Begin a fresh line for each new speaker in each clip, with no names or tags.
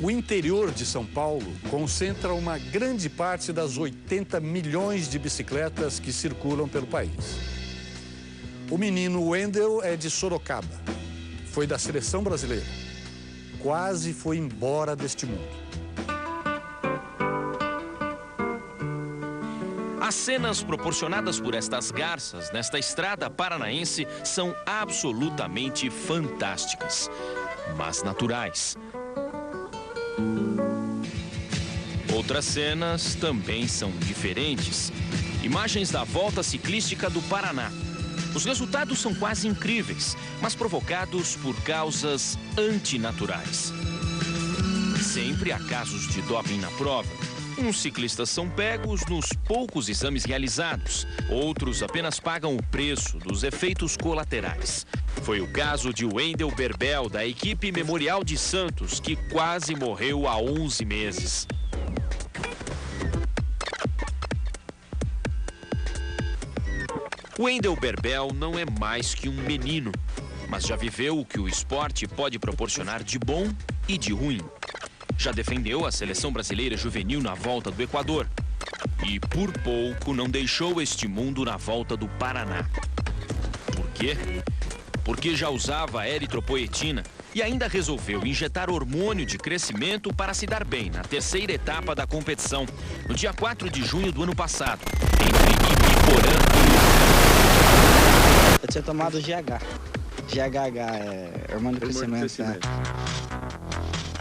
O interior de São Paulo concentra uma grande parte das 80 milhões de bicicletas que circulam pelo país. O menino Wendel é de Sorocaba. Foi da seleção brasileira. Quase foi embora deste mundo.
As cenas proporcionadas por estas garças nesta estrada paranaense são absolutamente fantásticas, mas naturais. Outras cenas também são diferentes. Imagens da Volta Ciclística do Paraná. Os resultados são quase incríveis, mas provocados por causas antinaturais. Sempre há casos de doping na prova. Uns ciclistas são pegos nos poucos exames realizados. Outros apenas pagam o preço dos efeitos colaterais. Foi o caso de Wendel Berbel, da equipe Memorial de Santos, que quase morreu há 11 meses. Wendel Berbel não é mais que um menino, mas já viveu o que o esporte pode proporcionar de bom e de ruim. Já defendeu a seleção brasileira juvenil na Volta do Equador. E por pouco não deixou este mundo na Volta do Paraná. Por quê? Porque já usava eritropoetina e ainda resolveu injetar hormônio de crescimento para se dar bem na terceira etapa da competição, no dia 4 de junho do ano passado, entre Ibiporã e...
Eu tinha tomado GH. GHH é hormônio de crescimento, né?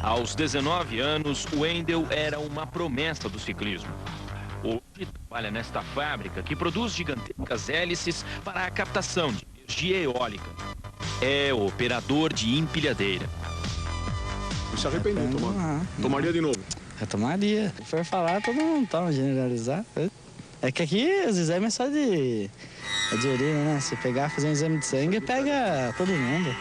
Aos 19 anos, Wendel era uma promessa do ciclismo. Hoje trabalha nesta fábrica que produz gigantescas hélices para a captação de energia eólica. É operador de empilhadeira.
Não se arrependeu, tomaria de novo?
Eu tomaria. Se for falar, todo mundo toma, generalizar. É que aqui os exames é só de urina, né? Se pegar, fazer um exame de sangue, pega todo mundo.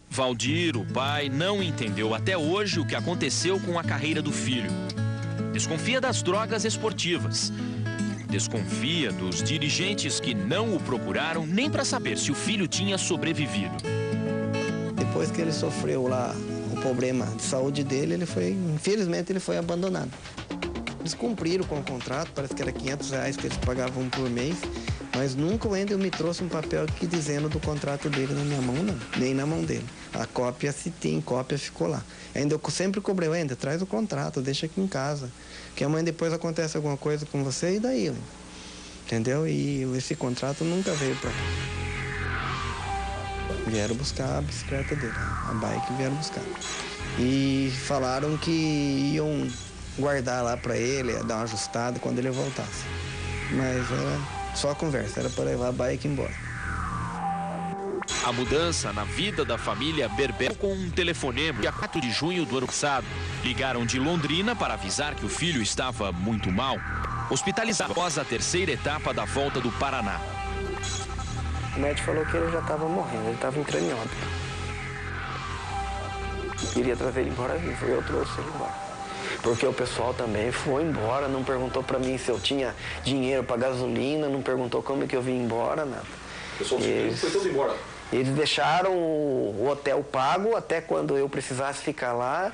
Valdir, o pai, não entendeu até hoje o que aconteceu com a carreira do filho. Desconfia das drogas esportivas. Desconfia dos dirigentes que não o procuraram nem para saber se o filho tinha sobrevivido.
Depois que ele sofreu lá o problema de saúde dele, infelizmente ele foi abandonado. Eles cumpriram com o contrato, parece que era R$500 que eles pagavam por mês. Mas nunca o Wendel me trouxe um papel aqui dizendo do contrato dele na minha mão, não. Nem na mão dele. A cópia, se tem cópia, ficou lá. Ainda eu sempre cobrei, Wendel, traz o contrato, deixa aqui em casa. Que amanhã depois acontece alguma coisa com você e daí, entendeu? E esse contrato nunca veio pra cá. Vieram buscar a bicicleta dele, a bike vieram buscar. E falaram que iam guardar lá pra ele, dar uma ajustada quando ele voltasse. Mas era... só conversa, era para levar a bike embora.
A mudança na vida da família Berbel com um telefonema dia 4 de junho do ano passado. Ligaram de Londrina para avisar que o filho estava muito mal, hospitalizado após a terceira etapa da Volta do Paraná.
O médico falou que ele já estava morrendo, ele estava em cranióbito. Queria trazer ele embora vivo, eu trouxe ele embora. Porque o pessoal também foi embora, não perguntou pra mim se eu tinha dinheiro pra gasolina, não perguntou como que eu vim embora, nada.
O pessoal foi todo embora?
Eles deixaram o hotel pago até quando eu precisasse ficar lá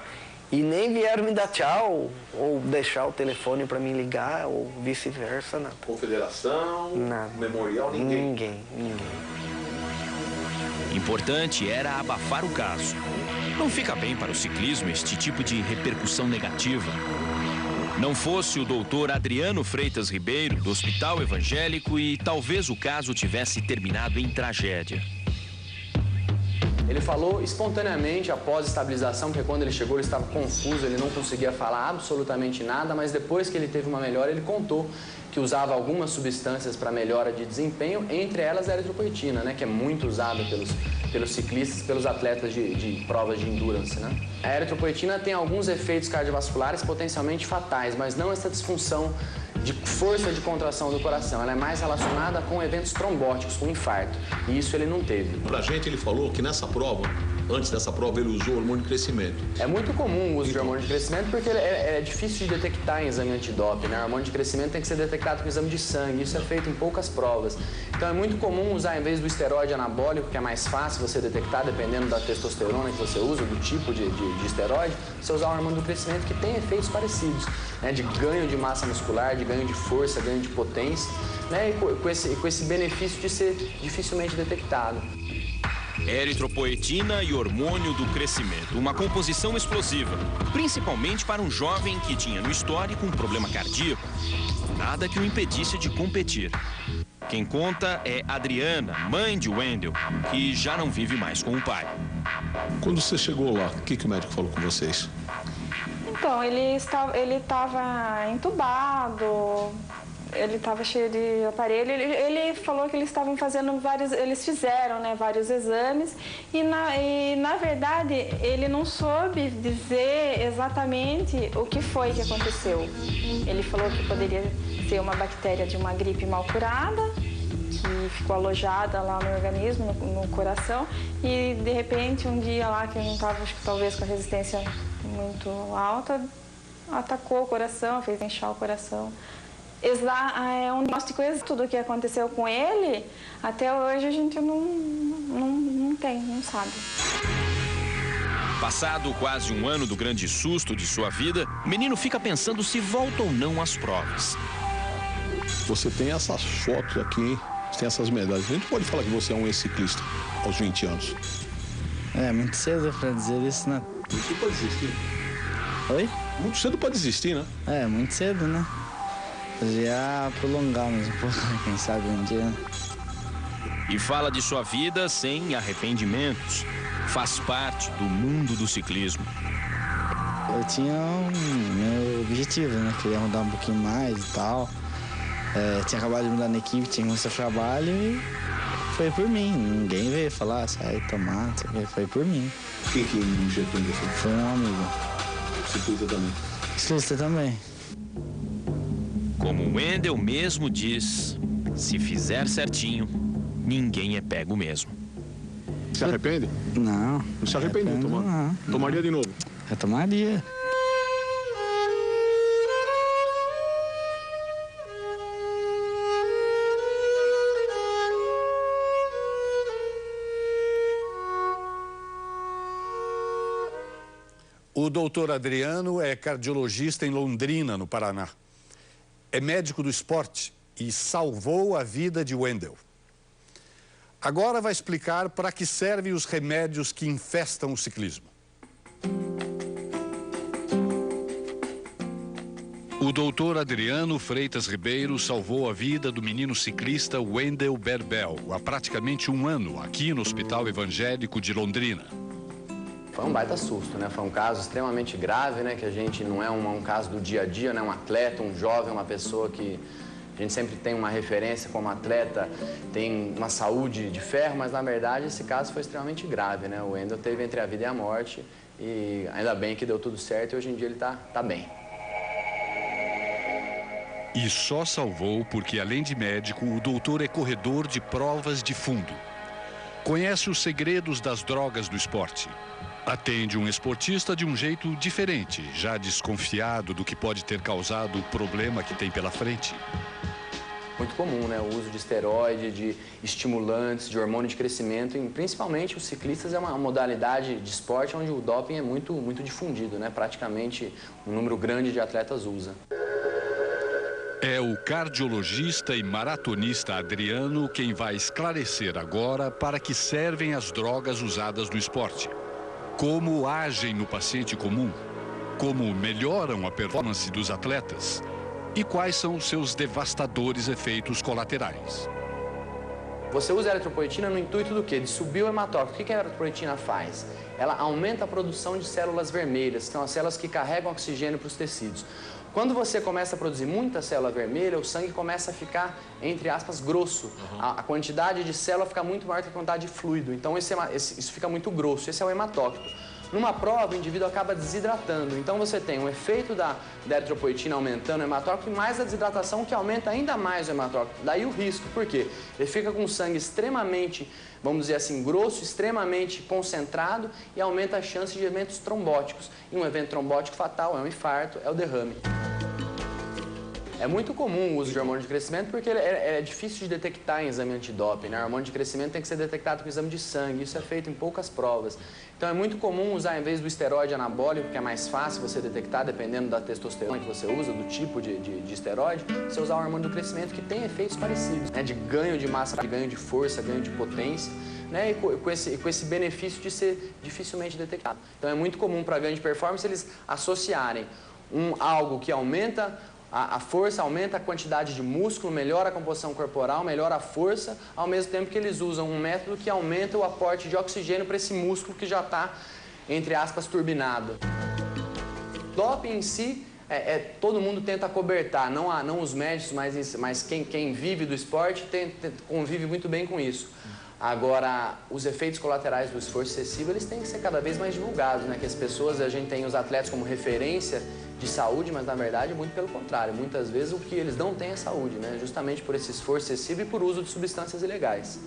e nem vieram me dar tchau ou deixar o telefone pra mim ligar ou vice-versa, nada.
Confederação,
nada.
Memorial, ninguém?
Ninguém.
Importante era abafar o caso. Não fica bem para o ciclismo este tipo de repercussão negativa. Não fosse o doutor Adriano Freitas Ribeiro, do Hospital Evangélico, e talvez o caso tivesse terminado em tragédia.
Ele falou espontaneamente após a estabilização, porque quando ele chegou ele estava confuso, ele não conseguia falar absolutamente nada, mas depois que ele teve uma melhora, ele contou que usava algumas substâncias para melhora de desempenho, entre elas a eritropoetina, né, que é muito usada pelos ciclistas, pelos atletas de provas de endurance, né? A eritropoetina tem alguns efeitos cardiovasculares potencialmente fatais, mas não essa disfunção de força de contração do coração. Ela é mais relacionada com eventos trombóticos, com infarto. E isso ele não teve.
Pra gente ele falou que nessa prova antes dessa prova, ele usou hormônio de crescimento?
É muito comum o uso de hormônio de crescimento porque é difícil de detectar em exame antidoping, né? O hormônio de crescimento tem que ser detectado com exame de sangue, isso é feito em poucas provas. Então é muito comum usar, em vez do esteroide anabólico, que é mais fácil você detectar, dependendo da testosterona que você usa, do tipo de esteroide, você usar o hormônio do crescimento, que tem efeitos parecidos, né? De ganho de massa muscular, de ganho de força, ganho de potência, né? E com esse benefício de ser dificilmente detectado.
Eritropoetina e hormônio do crescimento, uma composição explosiva, principalmente para um jovem que tinha no histórico um problema cardíaco. Nada que o impedisse de competir. Quem conta é Adriana, mãe de Wendel, que já não vive mais com o pai.
Quando você chegou lá, o que o médico falou com vocês?
Então, ele estava entubado, ele estava cheio de aparelho. Ele falou que eles estavam fazendo eles fizeram, né, vários exames e na verdade ele não soube dizer exatamente o que foi que aconteceu. Ele falou que poderia ser uma bactéria de uma gripe mal curada, que ficou alojada lá no organismo, no coração, e de repente um dia lá que eu não estava, acho que talvez com a resistência muito alta, atacou o coração, fez inchar o coração. É um diagnóstico exato. Tudo o que aconteceu com ele, até hoje a gente não sabe.
Passado quase um ano do grande susto de sua vida, o menino fica pensando se volta ou não às provas.
Você tem essas fotos aqui, você tem essas medalhas. A gente pode falar que você é um ex-ciclista aos 20 anos.
É muito cedo pra dizer isso, né?
Muito cedo pra desistir.
Oi?
Muito cedo pra desistir, né?
É, muito cedo, né? Já prolongar mais um pouco, quem sabe um dia.
E fala de sua vida sem arrependimentos. Faz parte do mundo do ciclismo.
Eu tinha meu objetivo, né? Queria rodar um pouquinho mais e tal. Tinha acabado de mudar na equipe, tinha começado o trabalho e foi por mim. Ninguém veio falar, sai, tomar, foi por mim.
Quem que injetou em você?
Foi um amigo.
Ciclista também?
Ciclista também.
Como o Wendel mesmo diz, se fizer certinho, ninguém é pego mesmo.
Se arrepende?
Não.
Não se arrependeu de tomar?
Não.
Tomaria de novo?
Eu tomaria.
O doutor Adriano é cardiologista em Londrina, no Paraná. É médico do esporte e salvou a vida de Wendel. Agora vai explicar para que servem os remédios que infestam o ciclismo. O doutor Adriano Freitas Ribeiro salvou a vida do menino ciclista Wendel Berbel há praticamente um ano, aqui no Hospital Evangélico de Londrina.
Foi um baita susto, né? Foi um caso extremamente grave, né? Que a gente não é um caso do dia a dia, né? Um atleta, um jovem, uma pessoa que a gente sempre tem uma referência como atleta, tem uma saúde de ferro, mas na verdade esse caso foi extremamente grave, né? O Wendel teve entre a vida e a morte e ainda bem que deu tudo certo e hoje em dia ele tá bem.
E só salvou porque, além de médico, o doutor é corredor de provas de fundo. Conhece os segredos das drogas do esporte. Atende um esportista de um jeito diferente, já desconfiado do que pode ter causado o problema que tem pela frente.
Muito comum, né? O uso de esteroide, de estimulantes, de hormônio de crescimento, e principalmente os ciclistas é uma modalidade de esporte onde o doping é muito difundido, né? Praticamente um número grande de atletas usa.
É o cardiologista e maratonista Adriano quem vai esclarecer agora para que servem as drogas usadas no esporte. Como agem no paciente comum, como melhoram a performance dos atletas e quais são os seus devastadores efeitos colaterais.
Você usa a eritropoetina no intuito do quê? De subir o hematócrito. O que a eritropoetina faz? Ela aumenta a produção de células vermelhas, que são as células que carregam oxigênio para os tecidos. Quando você começa a produzir muita célula vermelha, o sangue começa a ficar, entre aspas, grosso. A quantidade de célula fica muito maior que a quantidade de fluido. Então isso fica muito grosso. Esse é o hematócrito. Numa prova, o indivíduo acaba desidratando, então você tem um efeito da eritropoetina aumentando o hematócrito e mais a desidratação que aumenta ainda mais o hematócrito. Daí o risco, por quê? Ele fica com o sangue extremamente, vamos dizer assim, grosso, extremamente concentrado e aumenta a chance de eventos trombóticos. E um evento trombótico fatal é um infarto, é o derrame. É muito comum o uso de hormônio de crescimento porque ele é difícil de detectar em exame antidoping, né? O hormônio de crescimento tem que ser detectado com exame de sangue, isso é feito em poucas provas. Então é muito comum usar, em vez do esteroide anabólico, que é mais fácil você detectar, dependendo da testosterona que você usa, do tipo de esteroide, você usar o hormônio do crescimento, que tem efeitos parecidos, né? De ganho de massa, de ganho de força, ganho de potência, né? E com esse benefício de ser dificilmente detectado. Então é muito comum para ganho de performance eles associarem algo que aumenta a força, aumenta a quantidade de músculo, melhora a composição corporal, melhora a força, ao mesmo tempo que eles usam um método que aumenta o aporte de oxigênio para esse músculo que já está, entre aspas, turbinado. Doping em si, todo mundo tenta acobertar, não os médicos, mas quem vive do esporte convive muito bem com isso. Agora, os efeitos colaterais do esforço excessivo, eles têm que ser cada vez mais divulgados, né? Que as pessoas, a gente tem os atletas como referência de saúde, mas na verdade, muito pelo contrário. Muitas vezes o que eles não têm é saúde, né? Justamente por esse esforço excessivo e por uso de substâncias ilegais.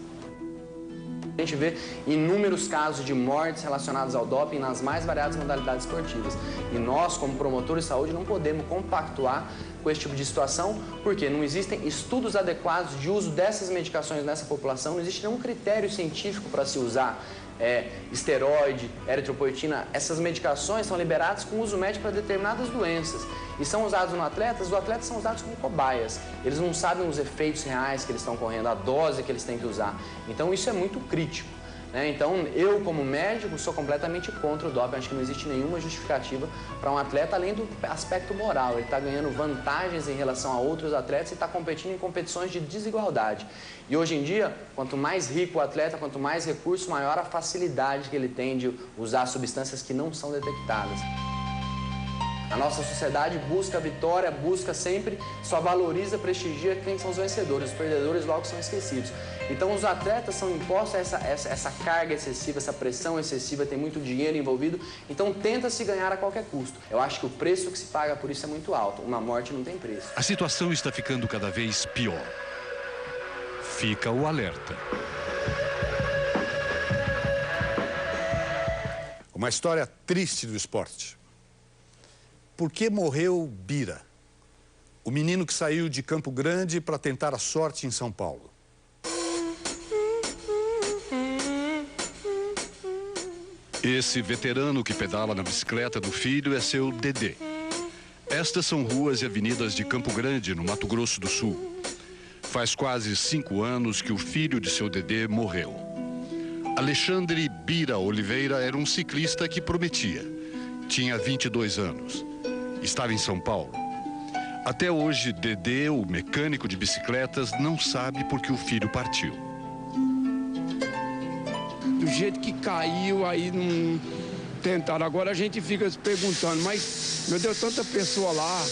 A gente vê inúmeros casos de mortes relacionadas ao doping nas mais variadas modalidades esportivas. E nós, como promotores de saúde, não podemos compactuar com esse tipo de situação, porque não existem estudos adequados de uso dessas medicações nessa população, não existe nenhum critério científico para se usar esteroide, eritropoetina. Essas medicações são liberadas com uso médico para determinadas doenças e são usados no atleta, os atletas são usados como cobaias. Eles não sabem os efeitos reais que eles estão correndo, a dose que eles têm que usar. Então isso é muito crítico, né? Então eu, como médico, sou completamente contra o doping. Acho que não existe nenhuma justificativa para um atleta, além do aspecto moral. Ele está ganhando vantagens em relação a outros atletas e está competindo em competições de desigualdade. E hoje em dia, quanto mais rico o atleta, quanto mais recurso, maior a facilidade que ele tem de usar substâncias que não são detectadas. A nossa sociedade busca a vitória, busca sempre, só valoriza, prestigia quem são os vencedores. Os perdedores logo são esquecidos. Então os atletas são impostos a essa carga excessiva, essa pressão excessiva, tem muito dinheiro envolvido, então tenta-se ganhar a qualquer custo. Eu acho que o preço que se paga por isso é muito alto. Uma morte não tem preço.
A situação está ficando cada vez pior. Fica o alerta.
Uma história triste do esporte. Por que morreu Bira, o menino que saiu de Campo Grande para tentar a sorte em São Paulo?
Esse veterano que pedala na bicicleta do filho é seu Dedê. Estas são ruas e avenidas de Campo Grande, no Mato Grosso do Sul. Faz quase 5 anos que o filho de seu Dedê morreu. Alexandre Bira Oliveira era um ciclista que prometia. Tinha 22 anos. Estava em São Paulo. Até hoje, Dedê, o mecânico de bicicletas, não sabe por que o filho partiu.
Do jeito que caiu, aí não tentaram. Agora a gente fica se perguntando, mas, meu Deus, tanta pessoa lá,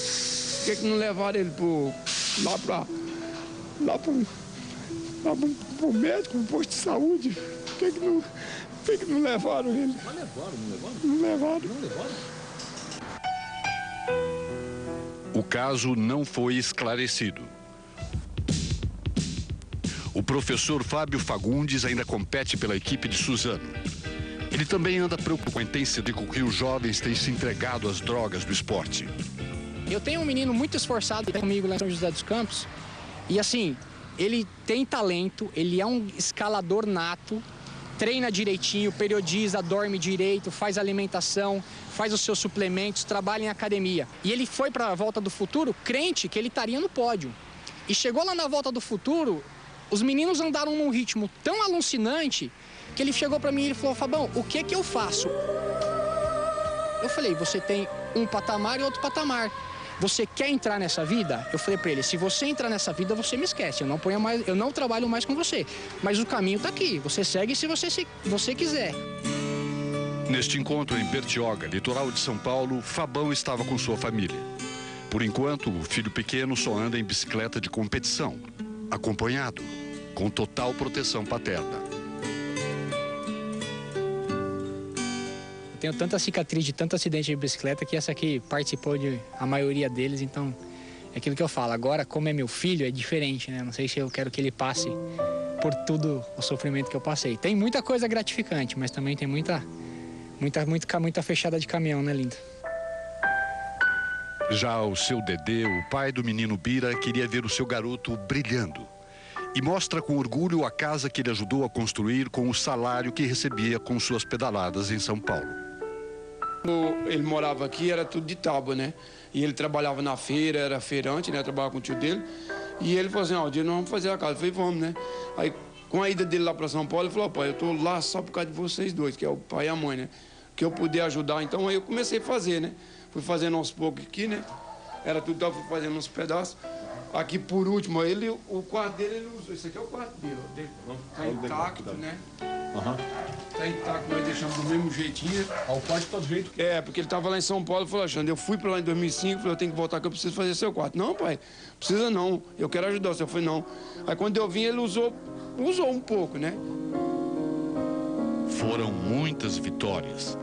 por que não levaram ele lá pro médico, pro posto de saúde? Por que não levaram ele? Mas levaram, não levaram? Não levaram. Não levaram?
O caso não foi esclarecido. O professor Fábio Fagundes ainda compete pela equipe de Suzano. Ele também anda preocupado com a intensidade com que os jovens têm se entregado às drogas do esporte.
Eu tenho um menino muito esforçado comigo lá em São José dos Campos. E assim, ele tem talento, ele é um escalador nato, treina direitinho, periodiza, dorme direito, faz alimentação, faz os seus suplementos, trabalha em academia. E ele foi para a Volta do Futuro crente que ele estaria no pódio. E chegou lá na Volta do Futuro, os meninos andaram num ritmo tão alucinante que ele chegou para mim e ele falou: Fabão, o que eu faço? Eu falei: você tem um patamar e outro patamar. Você quer entrar nessa vida? Eu falei para ele: se você entrar nessa vida, você me esquece. Eu não trabalho mais com você. Mas o caminho está aqui. Você segue se você quiser.
Neste encontro em Bertioga, litoral de São Paulo, Fabão estava com sua família. Por enquanto, o filho pequeno só anda em bicicleta de competição, acompanhado, com total proteção paterna.
tenho tanta cicatriz de tanto acidente de bicicleta que essa aqui participou de a maioria deles, então é aquilo que eu falo. Agora, como é meu filho, é diferente, né? Não sei se eu quero que ele passe por tudo o sofrimento que eu passei. Tem muita coisa gratificante, mas também tem muita fechada de caminhão, né, Linda?
Já o seu Dedê, o pai do menino Bira, queria ver o seu garoto brilhando. E mostra com orgulho a casa que ele ajudou a construir com o salário que recebia com suas pedaladas em São Paulo.
Ele morava aqui, era tudo de tábua, né? E ele trabalhava na feira, era feirante, né? Trabalhava com o tio dele. E ele falou assim, ó, dia nós vamos fazer a casa. Eu falei, vamos, né? Aí, com a ida dele lá para São Paulo, ele falou, ó, pai, eu tô lá só por causa de vocês dois, que é o pai e a mãe, né? Que eu puder ajudar. Então, aí eu comecei a fazer, né? Fui fazendo aos poucos aqui, né? Era tudo, eu fui fazendo uns pedaços. Aqui, por último, ele, o quarto dele, ele usou. Esse aqui é o quarto dele, ó. Tá intacto, né? Tá intacto, nós deixamos do mesmo jeitinho.
Ao quarto tá do jeito que...
É, porque ele tava lá em São Paulo e falou, Alexandre, eu fui pra lá em 2005, falei, eu tenho que voltar que eu preciso fazer seu quarto. Não, pai, precisa não, eu quero ajudar você. Eu falei, não. Aí quando eu vim, ele usou um pouco, né?
Foram muitas vitórias,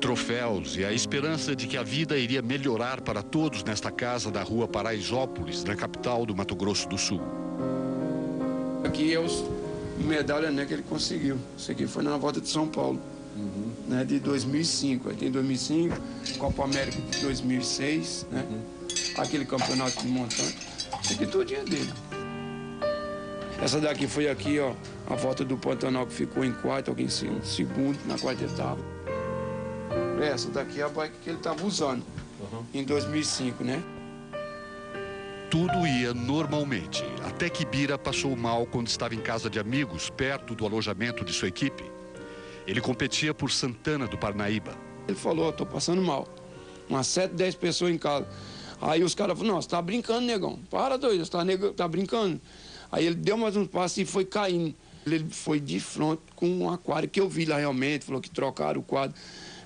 troféus e a esperança de que a vida iria melhorar para todos nesta casa da rua Paraisópolis, na capital do Mato Grosso do Sul.
Aqui é os medalha, né, que ele conseguiu. Isso aqui foi na volta de São Paulo, né, de 2005. Aí tem 2005, Copa América de 2006, né? Aquele campeonato de montanha. Isso aqui tudo é dele. Essa daqui foi aqui, ó, a volta do Pantanal, que ficou em quarto, alguém em segundo, na quarta etapa. Essa daqui é a bike que ele estava usando em 2005, né?
Tudo ia normalmente, até que Bira passou mal quando estava em casa de amigos, perto do alojamento de sua equipe. Ele competia por Santana do Parnaíba.
Ele falou, tô passando mal. Umas 7, 10 pessoas em casa. Aí os caras falaram, não, você tá brincando, negão. Para, doido, você tá brincando. Aí ele deu mais uns passos e foi caindo. Ele foi de frente com um aquário que eu vi lá realmente, falou que trocaram o quadro.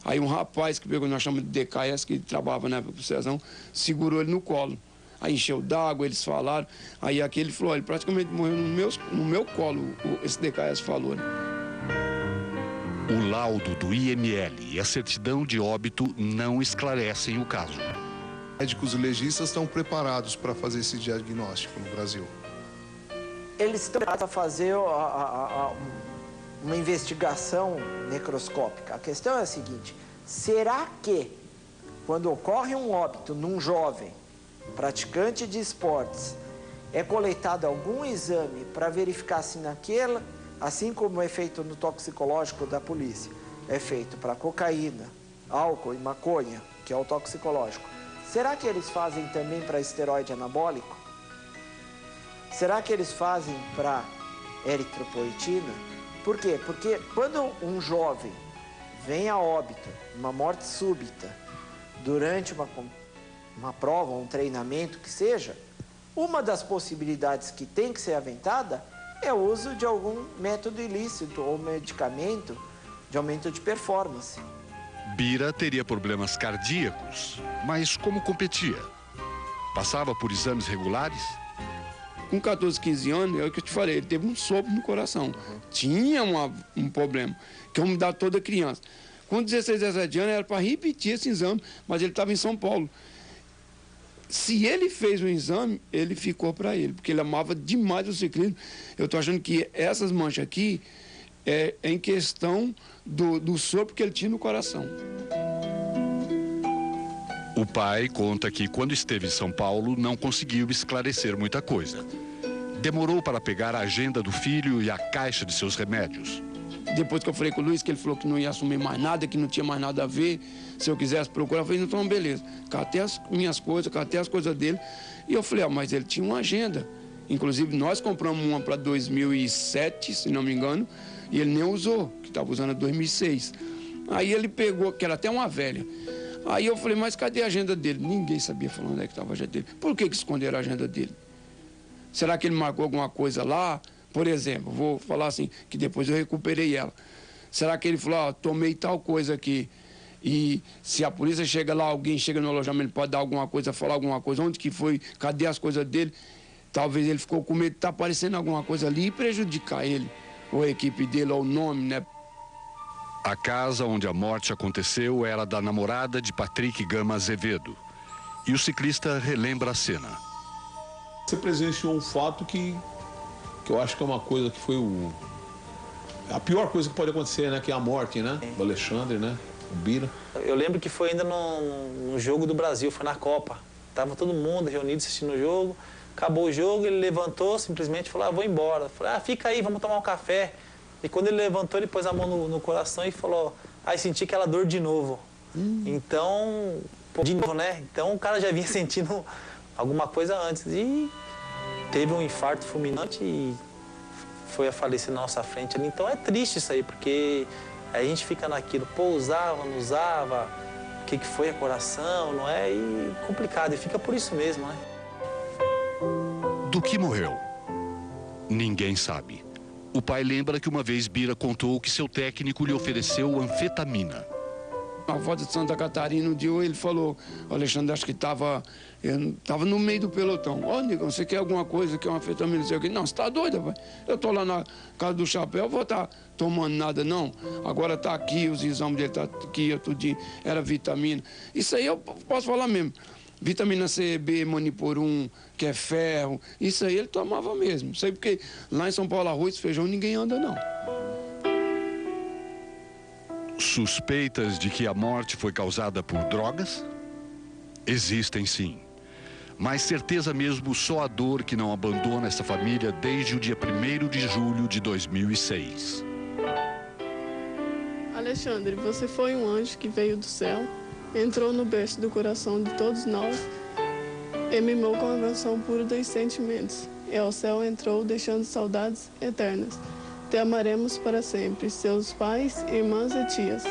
Aí um rapaz que pegou, nós chamamos de DKS, que trabalhava na época do Cezão, segurou ele no colo. Aí encheu d'água, eles falaram. Aí aquele falou, ele praticamente morreu no meu colo, esse DKS falou, né?
O laudo do IML e a certidão de óbito não esclarecem o caso.
Médicos e legistas estão preparados para fazer esse diagnóstico no Brasil.
Eles estão preparados a fazer uma investigação necroscópica. A questão é a seguinte, será que quando ocorre um óbito num jovem praticante de esportes, é coletado algum exame para verificar se naquela, assim como é feito no toxicológico da polícia, é feito para cocaína, álcool e maconha, que é o toxicológico. Será que eles fazem também para esteroide anabólico? Será que eles fazem para eritropoetina? Por quê? Porque quando um jovem vem a óbito, uma morte súbita, durante uma prova, um treinamento que seja, uma das possibilidades que tem que ser aventada é o uso de algum método ilícito ou medicamento de aumento de performance.
Bira teria problemas cardíacos, mas como competia? Passava por exames regulares?
Com 14, 15 anos, é o que eu te falei, ele teve um sopro no coração. Tinha um problema, que é uma umidade toda criança. Com 16, 17 anos, era para repetir esse exame, mas ele estava em São Paulo. Se ele fez o exame, ele ficou para ele, porque ele amava demais o ciclismo. Eu estou achando que essas manchas aqui é em questão do sopro que ele tinha no coração.
O pai conta que quando esteve em São Paulo não conseguiu esclarecer muita coisa. Demorou para pegar a agenda do filho e a caixa de seus remédios.
Depois que eu falei com o Luiz, que ele falou que não ia assumir mais nada, que não tinha mais nada a ver, se eu quisesse procurar, eu falei, então beleza. Catei as minhas coisas, catei as coisas dele. E eu falei, mas ele tinha uma agenda. Inclusive, nós compramos uma para 2007, se não me engano, e ele nem usou, que estava usando a 2006. Aí ele pegou, que era até uma velha. Aí eu falei, mas cadê a agenda dele? Ninguém sabia falar onde é que estava a agenda dele. Por que esconderam a agenda dele? Será que ele marcou alguma coisa lá? Por exemplo, vou falar assim, que depois eu recuperei ela. Será que ele falou, tomei tal coisa aqui, e se a polícia chega lá, alguém chega no alojamento, pode dar alguma coisa, falar alguma coisa, onde que foi, cadê as coisas dele? Talvez ele ficou com medo de estar aparecendo alguma coisa ali e prejudicar ele, ou a equipe dele, ou o nome, né?
A casa onde a morte aconteceu era da namorada de Patrick Gama Azevedo. E o ciclista relembra a cena.
Você presenciou um fato que eu acho que é uma coisa que foi a pior coisa que pode acontecer, né? Que é a morte, né? Do Alexandre, né? O Bira.
Eu lembro que foi ainda no jogo do Brasil, foi na Copa. Tava todo mundo reunido assistindo o jogo. Acabou o jogo, ele levantou, simplesmente falou, vou embora. Eu falei, fica aí, vamos tomar um café. E quando ele levantou, ele pôs a mão no coração e falou, senti aquela dor de novo. Então, de novo, né? Então o cara já vinha sentindo alguma coisa antes. E teve um infarto fulminante e foi a falecer na nossa frente ali. Então é triste isso aí, porque a gente fica naquilo, usava, não usava, o que foi a coração, não é? E complicado, e fica por isso mesmo, né?
Do que morreu? Ninguém sabe. O pai lembra que uma vez Bira contou que seu técnico lhe ofereceu anfetamina.
A volta de Santa Catarina, um dia ele falou, o Alexandre acho que estava no meio do pelotão. Negão, você quer alguma coisa, quer uma anfetamina, não sei o quê? Não, você está doido, pai? Eu estou lá na casa do chapéu, vou estar tomando nada, não. Agora está aqui, os exames dele estão aqui, tudinho, era vitamina. Isso aí eu posso falar mesmo. Vitamina C, B, Manipur 1, que é ferro, isso aí ele tomava mesmo. Isso aí porque lá em São Paulo, arroz e feijão, ninguém anda, não.
Suspeitas de que a morte foi causada por drogas? Existem sim. Mas certeza mesmo só a dor que não abandona essa família desde o dia 1º de julho de 2006.
Alexandre, você foi um anjo que veio do céu, entrou no berço do coração de todos nós e mimou com a canção pura dos sentimentos. E ao céu entrou, deixando saudades eternas. Te amaremos para sempre, seus pais, irmãs e tias.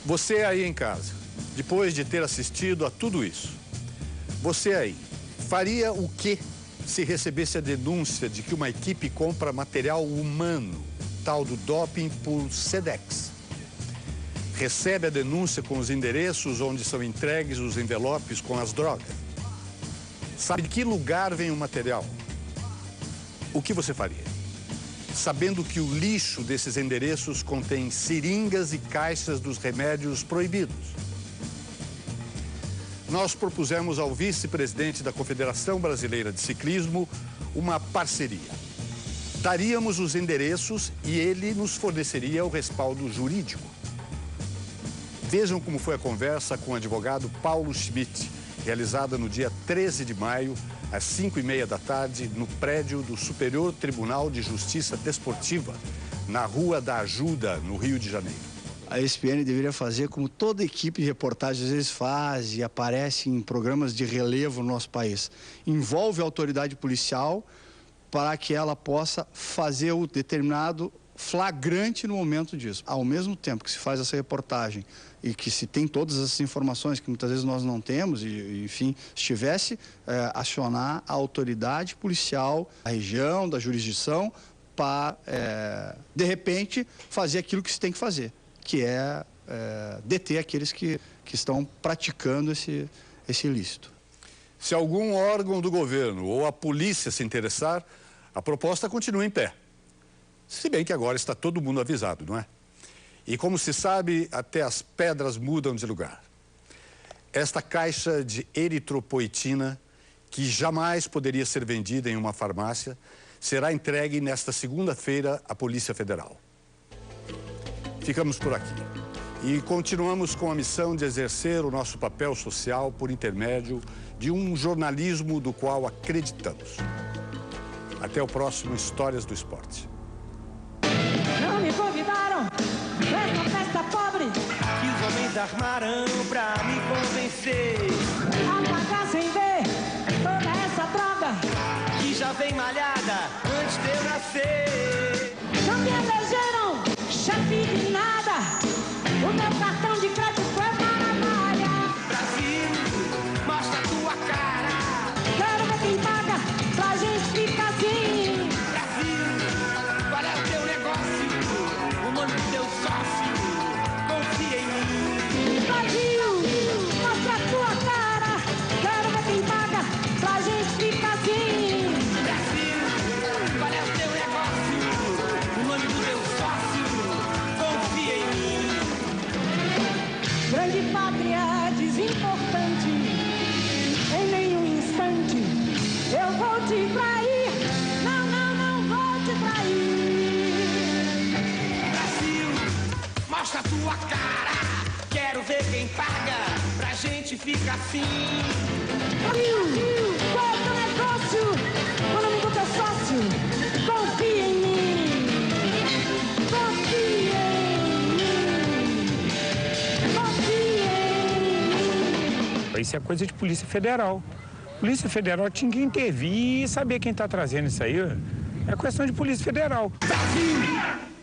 Você aí em casa, depois de ter assistido a tudo isso, você aí, faria o quê se recebesse a denúncia de que uma equipe compra material humano, tal do doping, por Sedex? Recebe a denúncia com os endereços onde são entregues os envelopes com as drogas? Sabe de que lugar vem o material? O que você faria? Sabendo que o lixo desses endereços contém seringas e caixas dos remédios proibidos. Nós propusemos ao vice-presidente da Confederação Brasileira de Ciclismo uma parceria. Daríamos os endereços e ele nos forneceria o respaldo jurídico. Vejam como foi a conversa com o advogado Paulo Schmidt, realizada no dia 13 de maio, às 5h30 da tarde, no prédio do Superior Tribunal de Justiça Desportiva, na Rua da Ajuda, no Rio de Janeiro.
A ESPN deveria fazer como toda equipe de reportagem às vezes faz e aparece em programas de relevo no nosso país. Envolve a autoridade policial para que ela possa fazer o determinado flagrante no momento disso. Ao mesmo tempo que se faz essa reportagem e que se tem todas essas informações que muitas vezes nós não temos, e enfim, se tivesse, acionar a autoridade policial, a região, da jurisdição, para, de repente, fazer aquilo que se tem que fazer, que é deter aqueles que estão praticando esse ilícito.
Se algum órgão do governo ou a polícia se interessar, a proposta continua em pé. Se bem que agora está todo mundo avisado, não é? E como se sabe, até as pedras mudam de lugar. Esta caixa de eritropoetina, que jamais poderia ser vendida em uma farmácia, será entregue nesta segunda-feira à Polícia Federal. Ficamos por aqui. E continuamos com a missão de exercer o nosso papel social por intermédio de um jornalismo do qual acreditamos. Até o próximo Histórias do Esporte.
Não me convidaram pra essa festa pobre
que os homens armaram pra me convencer
a pagar sem ver toda essa droga
que já vem malhada antes de eu nascer.
Não me elegeram chefe de nada, o meu cartão de crédito foi para a malha.
Brasil, mostra a tua cara,
quero ver quem paga pra gente ficar assim.
Brasil, qual é o teu negócio? O nome do teu sócio, confia em mim.
Brasil, mostra a tua cara, quero ver quem paga
mostra a tua cara. Quero ver quem paga pra gente ficar assim.
Qual é o teu negócio? Quando eu me dou teu sócio, confia em mim. Confia em mim. Confia em mim.
Isso é coisa de Polícia Federal. Polícia Federal tinha que intervir e saber quem está trazendo isso aí. É questão de Polícia Federal.
Brasil!